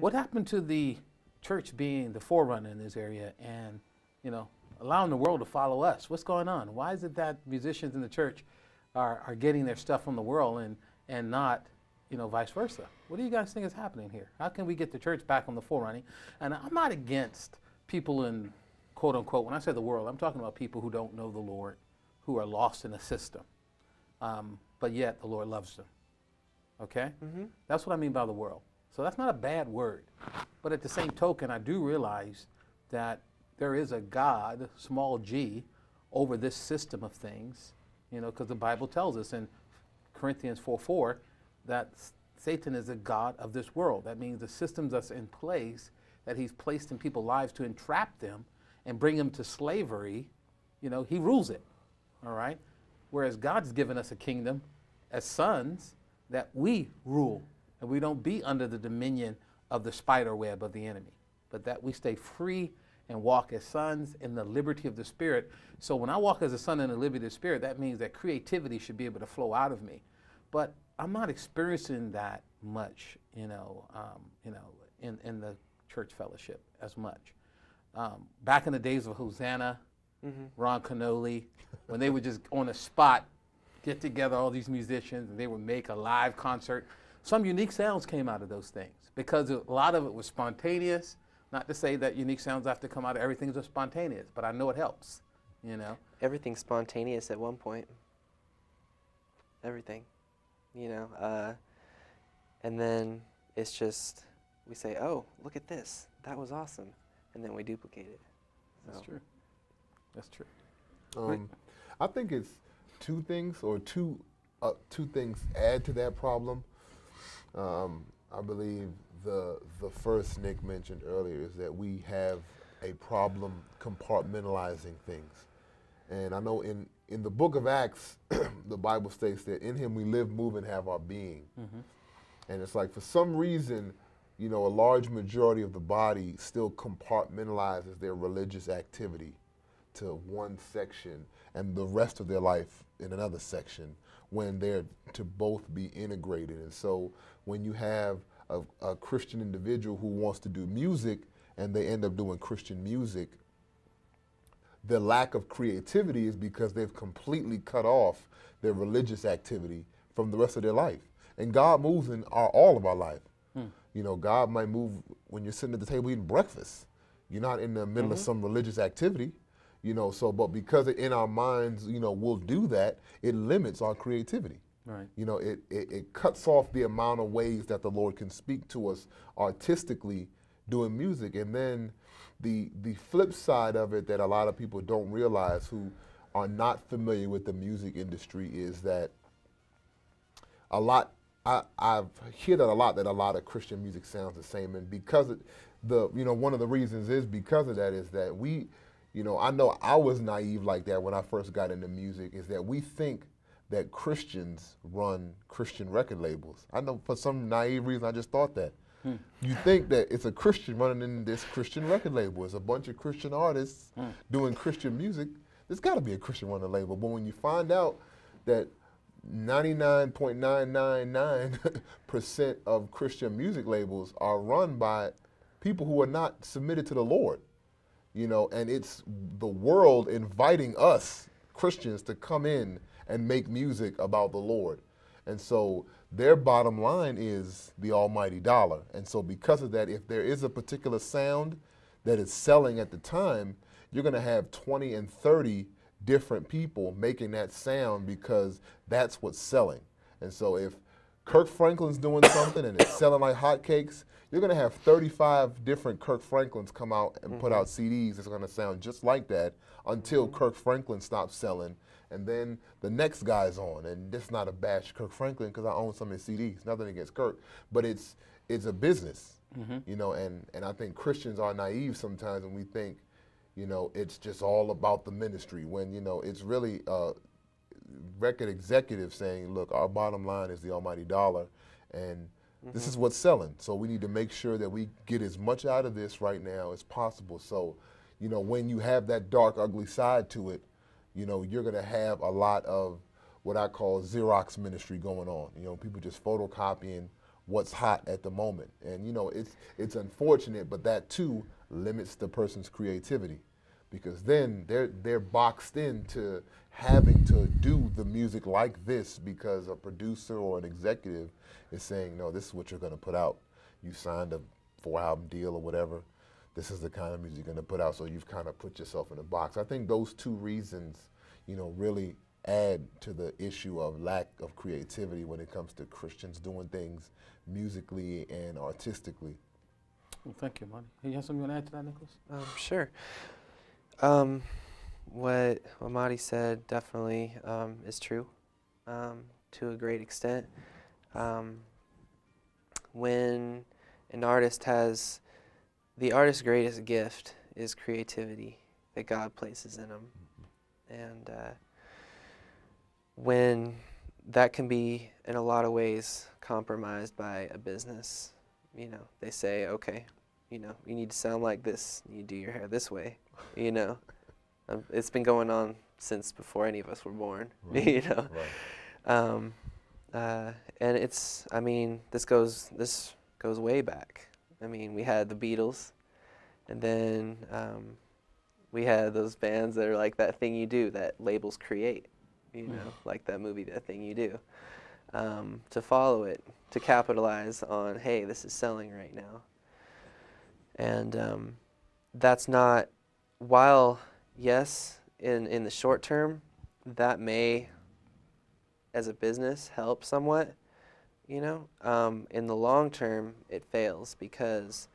What happened to the church being the forerunner in this area and, allowing the world to follow us? What's going on? Why is it that musicians in the church are getting their stuff from the world and not, vice versa? What do you guys think is happening here? How can we get the church back on the forerunning? And I'm not against people in, quote unquote, when I say the world, I'm talking about people who don't know the Lord, who are lost in a system, but yet the Lord loves them. Okay? Mm-hmm. That's what I mean by the world. So that's not a bad word. But at the same token, I do realize that there is a God, small g, over this system of things, because the Bible tells us in Corinthians 4:4 that Satan is a god of this world. That means the systems that's in place, that he's placed in people's lives to entrap them and bring them to slavery, he rules it, all right? Whereas God's given us a kingdom as sons that we rule, and we don't be under the dominion of the spider web of the enemy, but that we stay free and walk as sons in the liberty of the Spirit. So when I walk as a son in the liberty of the Spirit, that means that creativity should be able to flow out of me. But I'm not experiencing that much, in the church fellowship as much. Back in the days of Hosanna, Ron Canoli, when they would just on the spot get together all these musicians and they would make a live concert, some unique sounds came out of those things because a lot of it was spontaneous. Not to say that unique sounds have to come out of everything just spontaneous, but I know it helps, Everything's spontaneous at one point. Everything, and then it's just, we say, oh, look at this. That was awesome. And then we duplicate it. So. That's true. That's true. I think it's two things things add to that problem. I believe the first Nick mentioned earlier is that we have a problem compartmentalizing things. And I know in the book of Acts, the Bible states that in him we live, move, and have our being. Mm-hmm. And it's like for some reason, a large majority of the body still compartmentalizes their religious activity to one section and the rest of their life in another section when they're to both be integrated. And so when you have a Christian individual who wants to do music and they end up doing Christian music, the lack of creativity is because they've completely cut off their religious activity from the rest of their life. And God moves in all of our life. God might move when you're sitting at the table eating breakfast. You're not in the middle of some religious activity, but because in our minds, we'll do that, it limits our creativity. Right. It cuts off the amount of ways that the Lord can speak to us artistically doing music. And then the flip side of it that a lot of people don't realize who are not familiar with the music industry is that I've heard that a lot of Christian music sounds the same, and because one of the reasons is because of that is that I know I was naive like that when I first got into music, is that we think that Christians run Christian record labels. I know for some naive reason I just thought that. You think that it's a Christian running in this Christian record label. It's a bunch of Christian artists doing Christian music. There's got to be a Christian running label. But when you find out that 99.999% of Christian music labels are run by people who are not submitted to the Lord, and it's the world inviting us, Christians, to come in and make music about the Lord. And so their bottom line is the almighty dollar. And so because of that, if there is a particular sound that is selling at the time, you're going to have 20 and 30 different people making that sound because that's what's selling. And so if Kirk Franklin's doing something and it's selling like hotcakes, you're going to have 35 different Kirk Franklins come out and put out CDs that's going to sound just like that until Kirk Franklin stops selling. And then the next guy's on. And this is not a bash Kirk Franklin because I own some of his CDs. Nothing against Kirk. But it's a business, and I think Christians are naive sometimes when we think, it's just all about the ministry when, it's really record executives saying, look, our bottom line is the almighty dollar, and this is what's selling. So we need to make sure that we get as much out of this right now as possible. So, when you have that dark, ugly side to it, you're going to have a lot of what I call Xerox ministry going on. People just photocopying what's hot at the moment. And it's unfortunate, but that too limits the person's creativity, because then they're boxed into having to do the music like this because a producer or an executive is saying, no, this is what you're going to put out. You signed a 4-album deal or whatever. This is the kind of music you're going to put out, so you've kind of put yourself in a box. I think those two reasons, really add to the issue of lack of creativity when it comes to Christians doing things musically and artistically. Well, thank you, Marty. You have something you want to add to that, Nicholas? Sure. What Marty said definitely is true to a great extent. When an artist has, the artist's greatest gift is creativity that God places in them. And when that can be, in a lot of ways, compromised by a business, they say, okay, you need to sound like this, you do your hair this way, It's been going on since before any of us were born, Right. Right. And it's, this goes way back. We had the Beatles, and then we had those bands that are like That Thing You Do, that labels create, like that movie, That Thing You Do, to follow it, to capitalize on, hey, this is selling right now. And that's not, while, yes, in the short term, that may, as a business, help somewhat, in the long term, it fails, because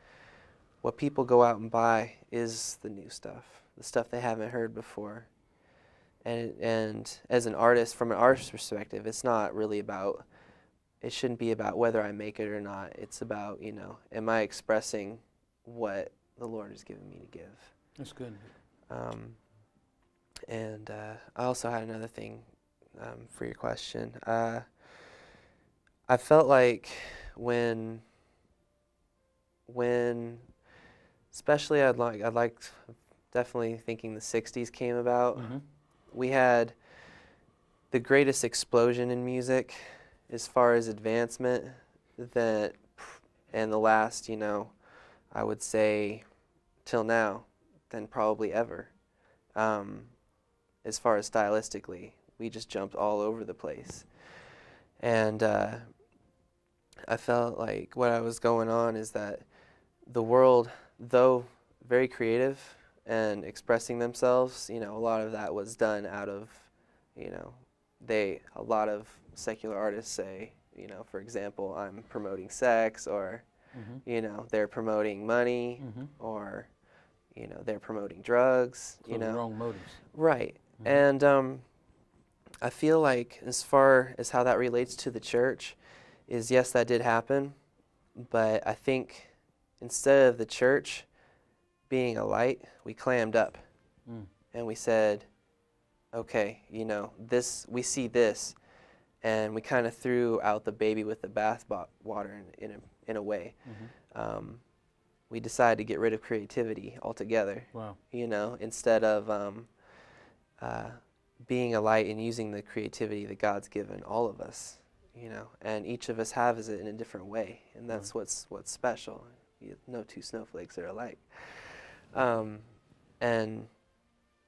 what people go out and buy is the new stuff, the stuff they haven't heard before. And as an artist, from an artist's perspective, it's not really about, it shouldn't be about whether I make it or not. It's about, am I expressing what the Lord has given me to give? That's good. And I also had another thing for your question. I felt like when especially I'd like definitely thinking the 60s came about, we had the greatest explosion in music as far as advancement that, and the last, I would say till now, than probably ever. As far as stylistically, we just jumped all over the place. And I felt like what was going on is that the world, though very creative and expressing themselves, a lot of that was done out of, a lot of secular artists say, for example, I'm promoting sex, or, they're promoting money, or, they're promoting drugs, So the wrong motives. Right. And I feel like, as far as how that relates to the church, is yes, that did happen, but I think instead of the church being a light, we clammed up, and we said, okay, this, we see this, and we kind of threw out the baby with the bathwater in a way. We decided to get rid of creativity altogether. Wow. Instead of being a light and using the creativity that God's given all of us, and each of us has it in a different way, and that's what's special. No two snowflakes are alike. And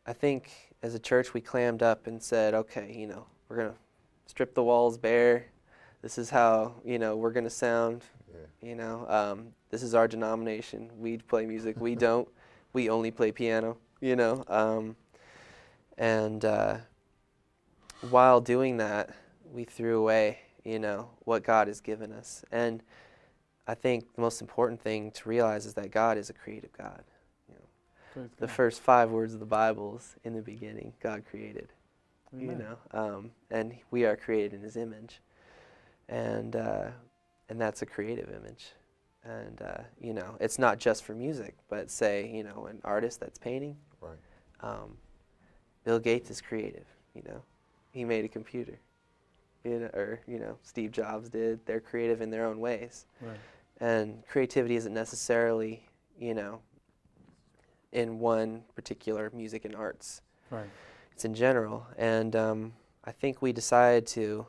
I think as a church we clammed up and said, okay, we're going to strip the walls bare. This is how, we're going to sound. This is our denomination. We play music. We don't. We only play piano, And while doing that, we threw away, what God has given us. And I think the most important thing to realize is that God is a creative God. The first 5 words of the Bible is, in the beginning, God created. And we are created in His image, and that's a creative image. And it's not just for music, but say an artist that's painting. Right. Bill Gates is creative. He made a computer. Or Steve Jobs did. They're creative in their own ways. Right. And creativity isn't necessarily in one particular music and arts. Right. It's in general. And I think we decided to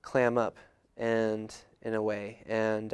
clam up and in a way. And